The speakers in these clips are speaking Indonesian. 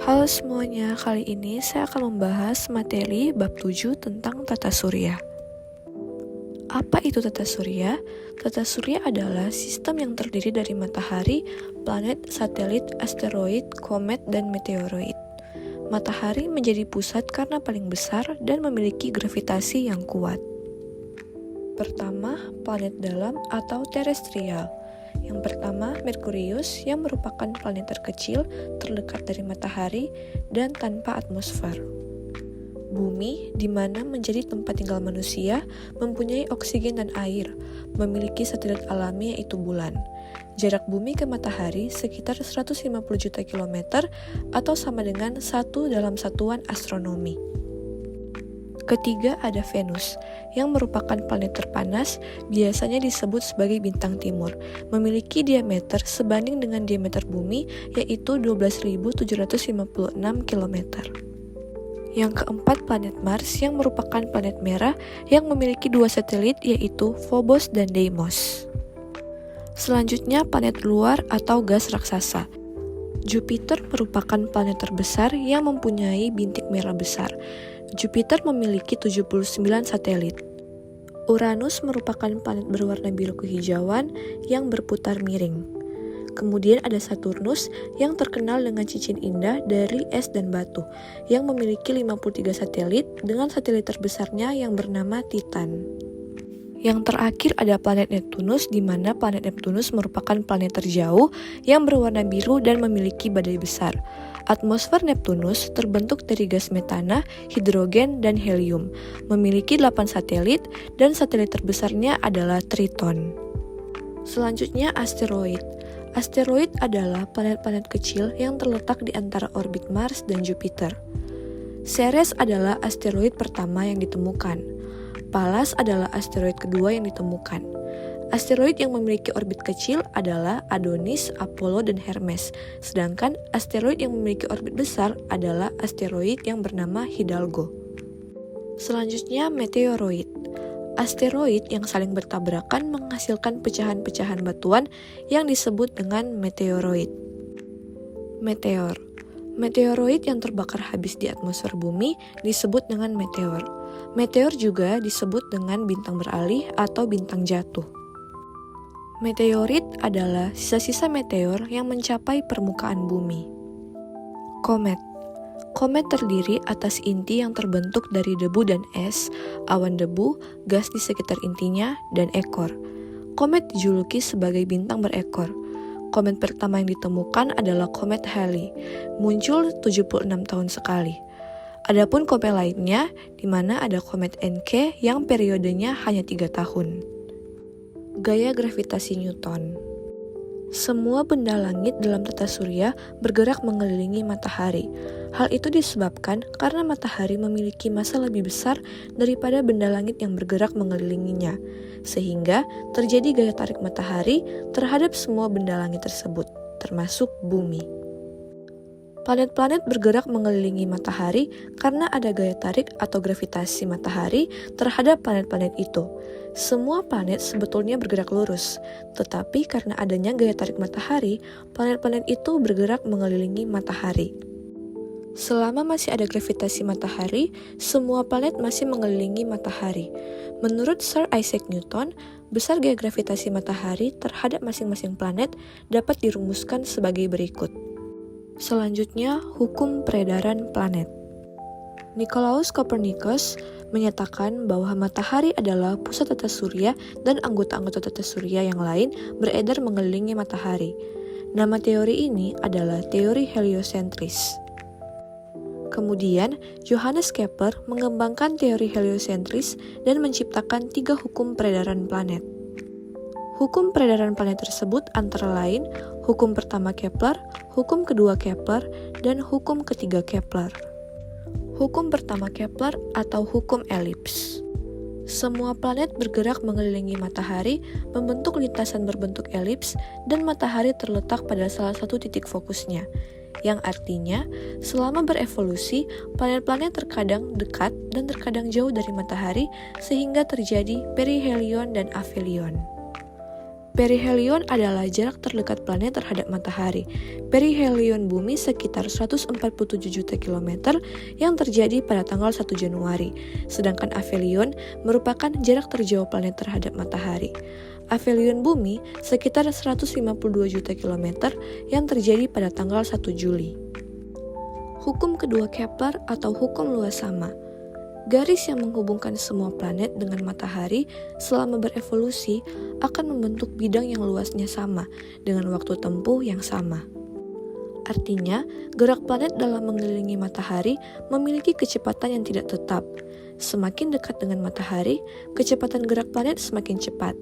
Halo semuanya, kali ini saya akan membahas materi bab 7 tentang tata surya. Apa itu tata surya? Tata surya adalah sistem yang terdiri dari matahari, planet, satelit, asteroid, komet, dan meteoroid. Matahari menjadi pusat karena paling besar dan memiliki gravitasi yang kuat. Pertama, planet dalam atau terestrial. Yang pertama, Merkurius yang merupakan planet terkecil, terdekat dari matahari, dan tanpa atmosfer. Bumi, di mana menjadi tempat tinggal manusia, mempunyai oksigen dan air, memiliki satelit alami yaitu bulan. Jarak bumi ke matahari sekitar 150 juta kilometer atau sama dengan 1 dalam satuan astronomi. Ketiga ada Venus, yang merupakan planet terpanas, biasanya disebut sebagai bintang timur, memiliki diameter sebanding dengan diameter bumi, yaitu 12.756 km. Yang keempat planet Mars, yang merupakan planet merah, yang memiliki 2 satelit, yaitu Phobos dan Deimos. Selanjutnya planet luar atau gas raksasa. Jupiter merupakan planet terbesar yang mempunyai bintik merah besar. Jupiter memiliki 79 satelit. Uranus merupakan planet berwarna biru kehijauan yang berputar miring. Kemudian ada Saturnus yang terkenal dengan cincin indah dari es dan batu, yang memiliki 53 satelit dengan satelit terbesarnya yang bernama Titan. Yang terakhir ada planet Neptunus, di mana planet Neptunus merupakan planet terjauh yang berwarna biru dan memiliki badai besar. Atmosfer Neptunus terbentuk dari gas metana, hidrogen, dan helium, memiliki 8 satelit, dan satelit terbesarnya adalah Triton. Selanjutnya asteroid. Asteroid adalah planet-planet kecil yang terletak di antara orbit Mars dan Jupiter. Ceres adalah asteroid pertama yang ditemukan. Pallas adalah asteroid kedua yang ditemukan. Asteroid yang memiliki orbit kecil adalah Adonis, Apollo, dan Hermes, sedangkan asteroid yang memiliki orbit besar adalah asteroid yang bernama Hidalgo. Selanjutnya meteoroid. Asteroid yang saling bertabrakan menghasilkan pecahan-pecahan batuan yang disebut dengan meteoroid. Meteor. Meteoroid yang terbakar habis di atmosfer bumi disebut dengan meteor. Meteor juga disebut dengan bintang beralih atau bintang jatuh. Meteorit adalah sisa-sisa meteor yang mencapai permukaan bumi. Komet. Komet terdiri atas inti yang terbentuk dari debu dan es, awan debu, gas di sekitar intinya, dan ekor. Komet dijuluki sebagai bintang berekor. Komet pertama yang ditemukan adalah komet Halley, muncul 76 tahun sekali. Adapun komet lainnya, di mana ada komet Encke yang periodenya hanya 3 tahun. Gaya gravitasi Newton. Semua benda langit dalam tata surya bergerak mengelilingi matahari. Hal itu disebabkan karena matahari memiliki massa lebih besar daripada benda langit yang bergerak mengelilinginya, sehingga terjadi gaya tarik matahari terhadap semua benda langit tersebut, termasuk bumi. Planet-planet bergerak mengelilingi matahari karena ada gaya tarik atau gravitasi matahari terhadap planet-planet itu. Semua planet sebetulnya bergerak lurus, tetapi karena adanya gaya tarik matahari, planet-planet itu bergerak mengelilingi matahari. Selama masih ada gravitasi matahari, semua planet masih mengelilingi matahari. Menurut Sir Isaac Newton, besar gaya gravitasi matahari terhadap masing-masing planet dapat dirumuskan sebagai berikut. Selanjutnya, hukum peredaran planet. Nicolaus Copernicus menyatakan bahwa matahari adalah pusat tata surya dan anggota-anggota tata surya yang lain beredar mengelilingi matahari. Nama teori ini adalah teori heliosentris. Kemudian, Johannes Kepler mengembangkan teori heliosentris dan menciptakan 3 hukum peredaran planet. Hukum peredaran planet tersebut antara lain hukum pertama Kepler, hukum kedua Kepler, dan hukum ketiga Kepler. Hukum pertama Kepler atau hukum elips. Semua planet bergerak mengelilingi matahari, membentuk lintasan berbentuk elips, dan matahari terletak pada salah satu titik fokusnya. Yang artinya, selama berevolusi, planet-planet terkadang dekat dan terkadang jauh dari matahari, sehingga terjadi perihelion dan aphelion. Perihelion adalah jarak terdekat planet terhadap matahari. Perihelion bumi sekitar 147 juta kilometer yang terjadi pada tanggal 1 Januari. Sedangkan aphelion merupakan jarak terjauh planet terhadap matahari. Aphelion bumi sekitar 152 juta kilometer yang terjadi pada tanggal 1 Juli. Hukum kedua Kepler atau hukum luas sama. Garis yang menghubungkan semua planet dengan matahari selama berevolusi akan membentuk bidang yang luasnya sama dengan waktu tempuh yang sama. Artinya, gerak planet dalam mengelilingi matahari memiliki kecepatan yang tidak tetap. Semakin dekat dengan matahari, kecepatan gerak planet semakin cepat.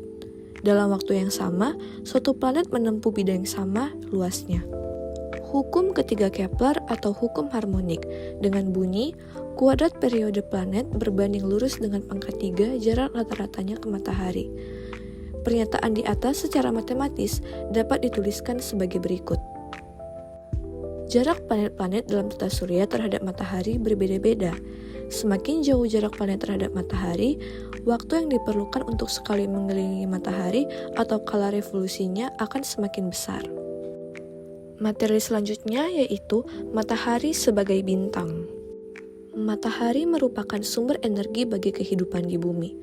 Dalam waktu yang sama, suatu planet menempuh bidang yang sama luasnya. Hukum ketiga Kepler atau hukum harmonik dengan bunyi kuadrat periode planet berbanding lurus dengan pangkat 3 jarak rata-ratanya ke matahari. Pernyataan di atas secara matematis dapat dituliskan sebagai berikut. Jarak planet-planet dalam tata surya terhadap matahari berbeda-beda. Semakin jauh jarak planet terhadap matahari, waktu yang diperlukan untuk sekali mengelilingi matahari atau kala revolusinya akan semakin besar. Materi selanjutnya yaitu matahari sebagai bintang. Matahari merupakan sumber energi bagi kehidupan di bumi.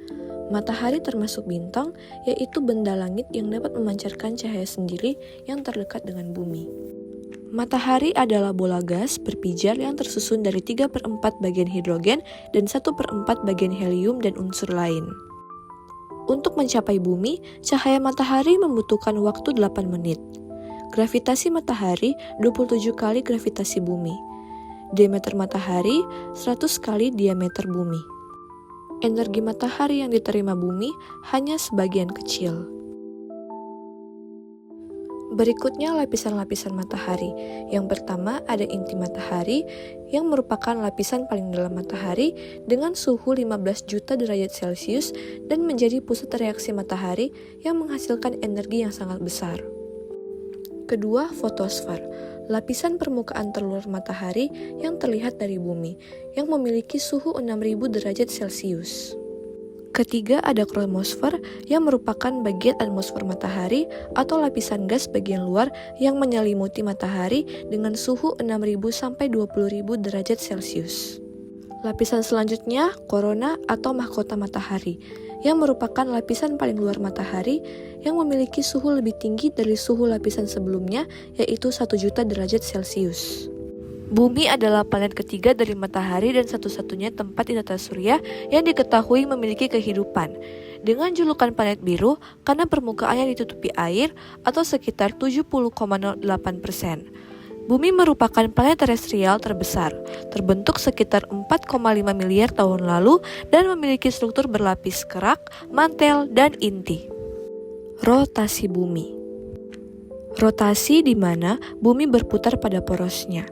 Matahari termasuk bintang, yaitu benda langit yang dapat memancarkan cahaya sendiri yang terdekat dengan bumi. Matahari adalah bola gas berpijar yang tersusun dari 3/4 bagian hidrogen dan 1/4 bagian helium dan unsur lain. Untuk mencapai bumi, cahaya matahari membutuhkan waktu 8 menit. Gravitasi matahari 27 kali gravitasi bumi. Diameter matahari 100 kali diameter bumi. Energi matahari yang diterima bumi hanya sebagian kecil. Berikutnya lapisan-lapisan matahari. Yang pertama ada inti matahari yang merupakan lapisan paling dalam matahari dengan suhu 15 juta derajat Celcius dan menjadi pusat reaksi matahari yang menghasilkan energi yang sangat besar. Kedua, fotosfer, lapisan permukaan terluar matahari yang terlihat dari bumi, yang memiliki suhu 6000 derajat Celcius. Ketiga, ada kromosfer yang merupakan bagian atmosfer matahari atau lapisan gas bagian luar yang menyelimuti matahari dengan suhu 6000 sampai 20000 derajat Celcius. Lapisan selanjutnya, korona atau mahkota matahari, yang merupakan lapisan paling luar matahari yang memiliki suhu lebih tinggi dari suhu lapisan sebelumnya, yaitu 1 juta derajat Celcius. Bumi adalah planet ketiga dari matahari dan satu-satunya tempat di tata surya yang diketahui memiliki kehidupan, dengan julukan planet biru karena permukaannya ditutupi air atau sekitar 70,08%. Bumi merupakan planet terestrial terbesar, terbentuk sekitar 4,5 miliar tahun lalu dan memiliki struktur berlapis kerak, mantel, dan inti. Rotasi bumi. Rotasi di mana bumi berputar pada porosnya.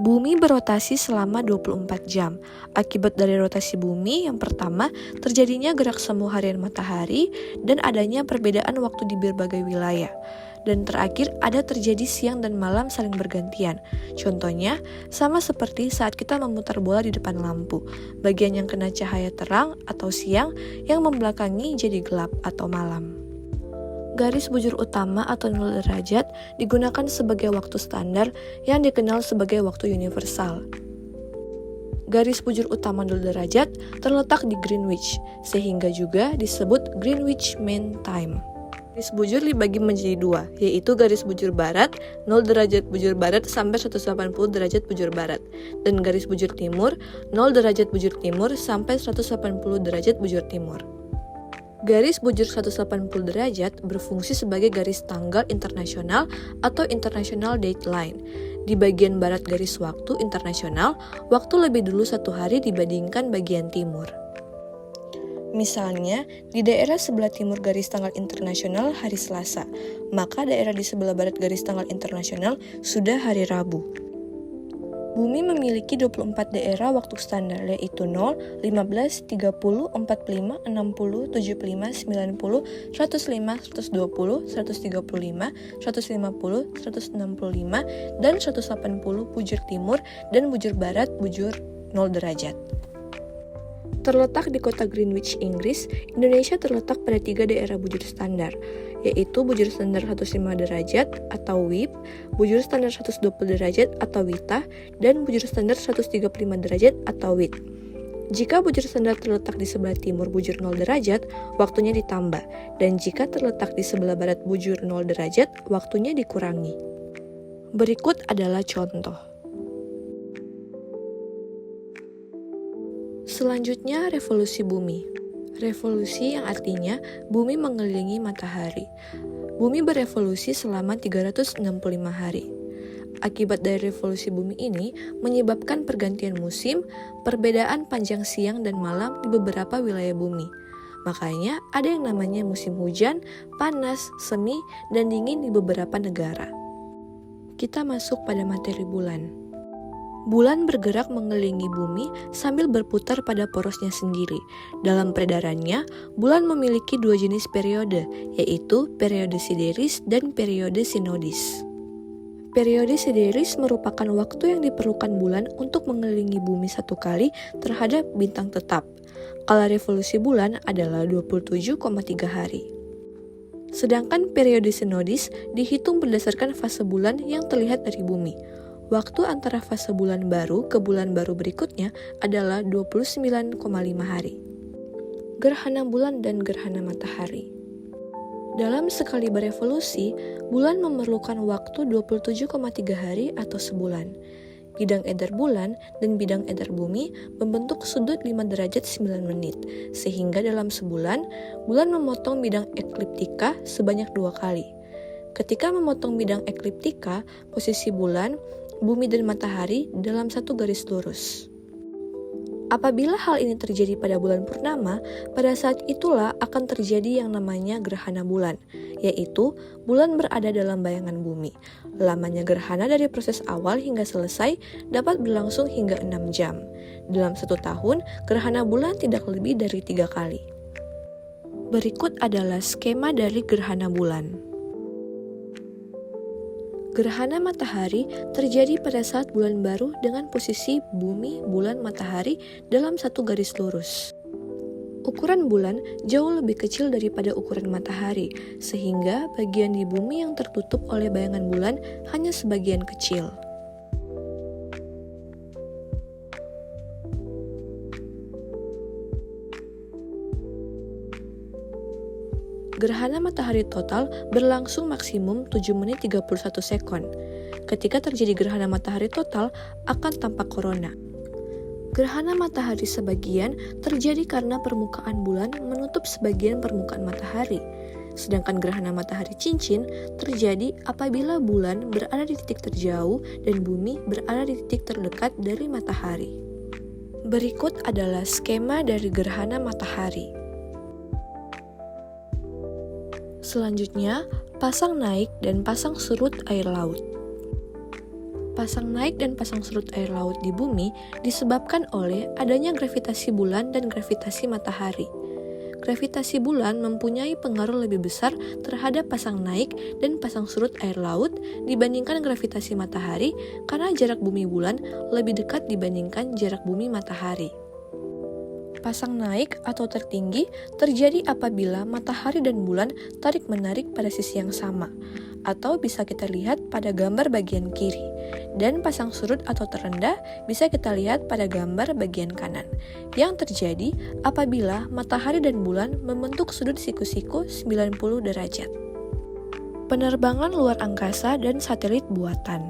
Bumi berotasi selama 24 jam. Akibat dari rotasi bumi, yang pertama, terjadinya gerak semu harian matahari dan adanya perbedaan waktu di berbagai wilayah. Dan terakhir, ada terjadi siang dan malam saling bergantian. Contohnya, sama seperti saat kita memutar bola di depan lampu. Bagian yang kena cahaya terang atau siang yang membelakangi jadi gelap atau malam. Garis bujur utama atau 0 derajat digunakan sebagai waktu standar yang dikenal sebagai waktu universal. Garis bujur utama 0 derajat terletak di Greenwich, sehingga juga disebut Greenwich Mean Time. Garis bujur dibagi menjadi dua, yaitu garis bujur barat, 0 derajat bujur barat sampai 180 derajat bujur barat, dan garis bujur timur, 0 derajat bujur timur sampai 180 derajat bujur timur. Garis bujur 180 derajat berfungsi sebagai garis tanggal internasional atau International Dateline. Di bagian barat garis waktu internasional, waktu lebih dulu 1 hari dibandingkan bagian timur. Misalnya, di daerah sebelah timur garis tanggal internasional hari Selasa, maka daerah di sebelah barat garis tanggal internasional sudah hari Rabu. Bumi memiliki 24 daerah waktu standar, yaitu 0, 15, 30, 45, 60, 75, 90, 105, 120, 135, 150, 165, dan 180 bujur timur dan bujur barat bujur 0 derajat. Terletak di kota Greenwich, Inggris, Indonesia terletak pada 3 daerah bujur standar, yaitu bujur standar 105 derajat atau WIB, bujur standar 120 derajat atau WITA, dan bujur standar 135 derajat atau WIT. Jika bujur standar terletak di sebelah timur bujur 0 derajat, waktunya ditambah, dan jika terletak di sebelah barat bujur 0 derajat, waktunya dikurangi. Berikut adalah contoh. Selanjutnya, revolusi bumi. Revolusi yang artinya bumi mengelilingi matahari. Bumi berevolusi selama 365 hari. Akibat dari revolusi bumi ini menyebabkan pergantian musim, perbedaan panjang siang dan malam di beberapa wilayah bumi. Makanya ada yang namanya musim hujan, panas, semi, dan dingin di beberapa negara. Kita masuk pada materi bulan. Bulan bergerak mengelilingi bumi sambil berputar pada porosnya sendiri. Dalam peredarannya, bulan memiliki dua jenis periode, yaitu periode sideris dan periode sinodis. Periode sideris merupakan waktu yang diperlukan bulan untuk mengelilingi bumi satu kali terhadap bintang tetap. Kala revolusi bulan adalah 27,3 hari. Sedangkan periode sinodis dihitung berdasarkan fase bulan yang terlihat dari bumi. Waktu antara fase bulan baru ke bulan baru berikutnya adalah 29,5 hari. Gerhana bulan dan gerhana matahari. Dalam sekali berevolusi, bulan memerlukan waktu 27,3 hari atau sebulan. Bidang edar bulan dan bidang edar bumi membentuk sudut 5 derajat 9 menit, sehingga dalam sebulan, bulan memotong bidang ekliptika sebanyak 2 kali. Ketika memotong bidang ekliptika, posisi bulan, bumi dan matahari dalam satu garis lurus. Apabila hal ini terjadi pada bulan purnama, pada saat itulah akan terjadi yang namanya gerhana bulan, yaitu bulan berada dalam bayangan bumi. Lamanya gerhana dari proses awal hingga selesai dapat berlangsung hingga 6 jam. Dalam 1 tahun, gerhana bulan tidak lebih dari 3 kali. Berikut adalah skema dari gerhana bulan. Gerhana matahari terjadi pada saat bulan baru dengan posisi bumi, bulan, matahari dalam satu garis lurus. Ukuran bulan jauh lebih kecil daripada ukuran matahari, sehingga bagian di bumi yang tertutup oleh bayangan bulan hanya sebagian kecil. Gerhana matahari total berlangsung maksimum 7 menit 31 sekon. Ketika terjadi gerhana matahari total, akan tampak korona. Gerhana matahari sebagian terjadi karena permukaan bulan menutup sebagian permukaan matahari. Sedangkan gerhana matahari cincin terjadi apabila bulan berada di titik terjauh dan bumi berada di titik terdekat dari matahari. Berikut adalah skema dari gerhana matahari. Selanjutnya, pasang naik dan pasang surut air laut. Pasang naik dan pasang surut air laut di bumi disebabkan oleh adanya gravitasi bulan dan gravitasi matahari. Gravitasi bulan mempunyai pengaruh lebih besar terhadap pasang naik dan pasang surut air laut dibandingkan gravitasi matahari karena jarak bumi bulan lebih dekat dibandingkan jarak bumi matahari. Pasang naik atau tertinggi terjadi apabila matahari dan bulan tarik-menarik pada sisi yang sama, atau bisa kita lihat pada gambar bagian kiri, dan pasang surut atau terendah bisa kita lihat pada gambar bagian kanan, yang terjadi apabila matahari dan bulan membentuk sudut siku-siku 90 derajat. Penerbangan luar angkasa dan satelit buatan.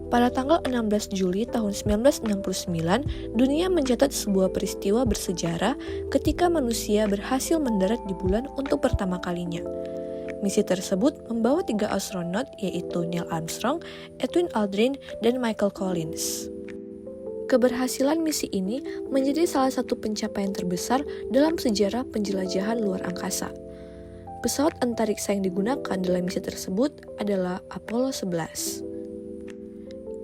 Pada tanggal 16 Juli tahun 1969, dunia mencatat sebuah peristiwa bersejarah ketika manusia berhasil mendarat di bulan untuk pertama kalinya. Misi tersebut membawa 3 astronot yaitu Neil Armstrong, Edwin Aldrin, dan Michael Collins. Keberhasilan misi ini menjadi salah satu pencapaian terbesar dalam sejarah penjelajahan luar angkasa. Pesawat antariksa yang digunakan dalam misi tersebut adalah Apollo 11.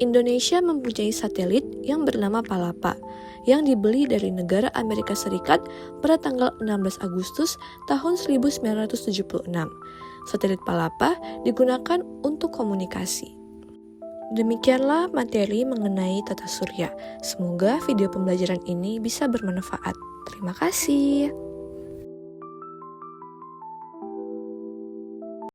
Indonesia mempunyai satelit yang bernama Palapa yang dibeli dari negara Amerika Serikat pada tanggal 16 Agustus tahun 1976. Satelit Palapa digunakan untuk komunikasi. Demikianlah materi mengenai tata surya. Semoga video pembelajaran ini bisa bermanfaat. Terima kasih.